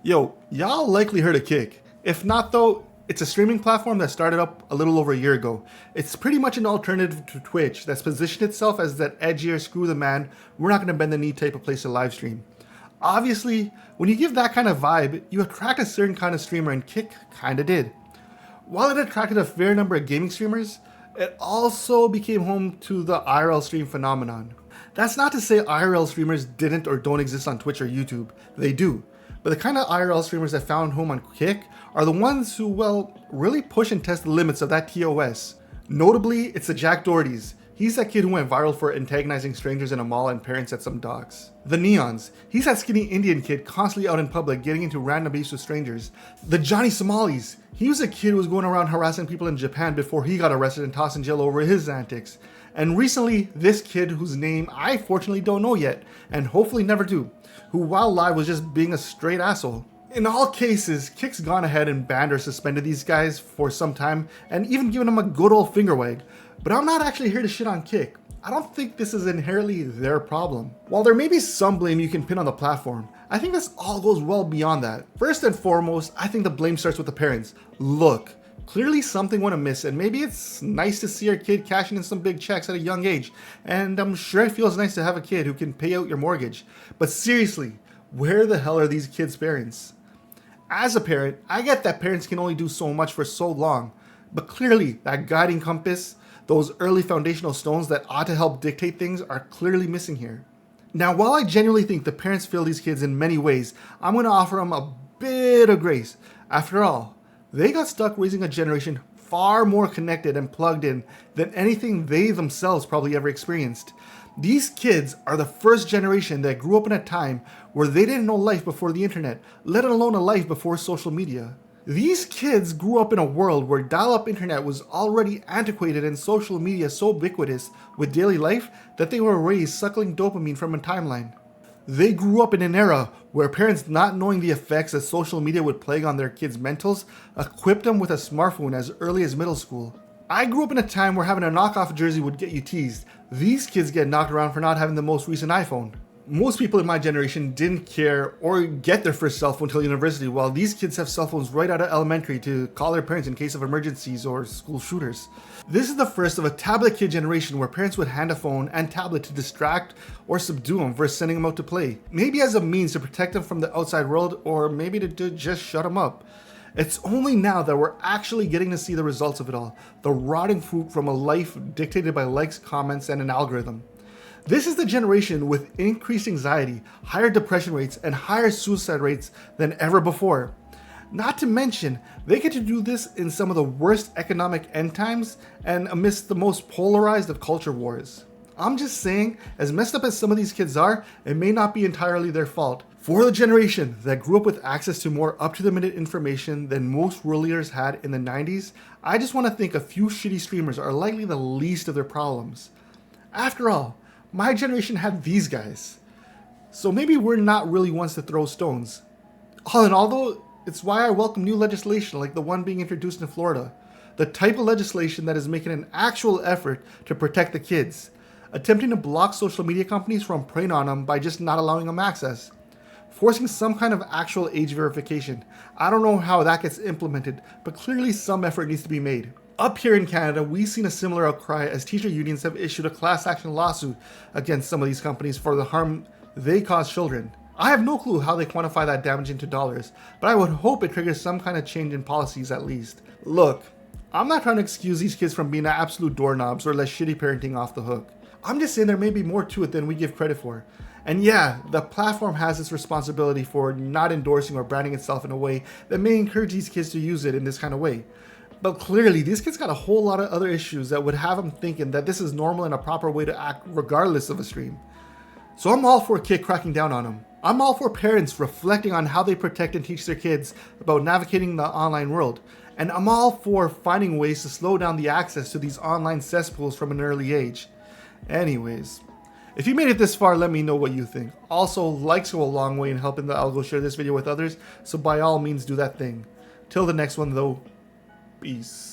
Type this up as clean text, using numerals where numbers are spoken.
Yo, y'all likely heard of Kick. If not though, it's a streaming platform that started up a little over a year ago. It's pretty much an alternative to Twitch that's positioned itself as that edgier, screw the man, we're not gonna bend the knee type of place to live stream. Obviously, when you give that kind of vibe, you attract a certain kind of streamer, and Kick kinda did. While it attracted a fair number of gaming streamers, it also became home to the IRL stream phenomenon. That's not to say IRL streamers didn't or don't exist on Twitch or YouTube. They do. But the kind of IRL streamers that found home on Kick are the ones who, well, really push and test the limits of that TOS. Notably, it's the Jack Dohertys. He's that kid who went viral for antagonizing strangers in a mall and parents at some docks. The Neons. He's that skinny Indian kid constantly out in public getting into random beefs with strangers. The Johnny Somalis. He was a kid who was going around harassing people in Japan before he got arrested and tossed in jail over his antics. And recently, this kid whose name I fortunately don't know yet, and hopefully never do, who while live was just being a straight asshole. In all cases, Kick's gone ahead and banned or suspended these guys for some time and even given them a good old finger wag. But I'm not actually here to shit on Kick. I don't think this is inherently their problem. While there may be some blame you can pin on the platform, I think this all goes well beyond that. First and foremost, I think the blame starts with the parents. Look, clearly something went amiss, and maybe it's nice to see your kid cashing in some big checks at a young age, and I'm sure it feels nice to have a kid who can pay out your mortgage. But seriously, where the hell are these kids' parents? As a parent, I get that parents can only do so much for so long, but clearly that guiding compass, those early foundational stones that ought to help dictate things, are clearly missing here. Now, while I genuinely think the parents fail these kids in many ways, I'm going to offer them a bit of grace. After all, they got stuck raising a generation far more connected and plugged in than anything they themselves probably ever experienced. These kids are the first generation that grew up in a time where they didn't know life before the internet, let alone a life before social media. These kids grew up in a world where dial-up internet was already antiquated and social media so ubiquitous with daily life that they were raised suckling dopamine from a timeline. They grew up in an era where parents, not knowing the effects that social media would plague on their kids' mentals, equipped them with a smartphone as early as middle school. I grew up in a time where having a knockoff jersey would get you teased. These kids get knocked around for not having the most recent iPhone. Most people in my generation didn't care or get their first cell phone until university, while these kids have cell phones right out of elementary to call their parents in case of emergencies or school shooters. This is the first of a tablet kid generation where parents would hand a phone and tablet to distract or subdue them versus sending them out to play. Maybe as a means to protect them from the outside world, or maybe to just shut them up. It's only now that we're actually getting to see the results of it all, the rotting fruit from a life dictated by likes, comments, and an algorithm. This is the generation with increased anxiety, higher depression rates, and higher suicide rates than ever before. Not to mention, they get to do this in some of the worst economic end times and amidst the most polarized of culture wars. I'm just saying, as messed up as some of these kids are, it may not be entirely their fault. For the generation that grew up with access to more up-to-the-minute information than most rural leaders had in the 90s, I just want to think a few shitty streamers are likely the least of their problems. After all, my generation had these guys. So maybe we're not really ones to throw stones. All in all though, it's why I welcome new legislation like the one being introduced in Florida. The type of legislation that is making an actual effort to protect the kids. Attempting to block social media companies from preying on them by just not allowing them access. Forcing some kind of actual age verification. I don't know how that gets implemented, but clearly some effort needs to be made. Up here in Canada, we've seen a similar outcry as teacher unions have issued a class action lawsuit against some of these companies for the harm they cause children. I have no clue how they quantify that damage into dollars, but I would hope it triggers some kind of change in policies at least. Look, I'm not trying to excuse these kids from being absolute doorknobs or let shitty parenting off the hook. I'm just saying there may be more to it than we give credit for. And yeah, the platform has its responsibility for not endorsing or branding itself in a way that may encourage these kids to use it in this kind of way. But clearly, these kids got a whole lot of other issues that would have them thinking that this is normal and a proper way to act regardless of a stream. So I'm all for Kick cracking down on them. I'm all for parents reflecting on how they protect and teach their kids about navigating the online world. And I'm all for finding ways to slow down the access to these online cesspools from an early age. Anyways, if you made it this far, let me know what you think. Also, likes go a long way in helping the algo share this video with others, so by all means do that thing. Till the next one though, peace.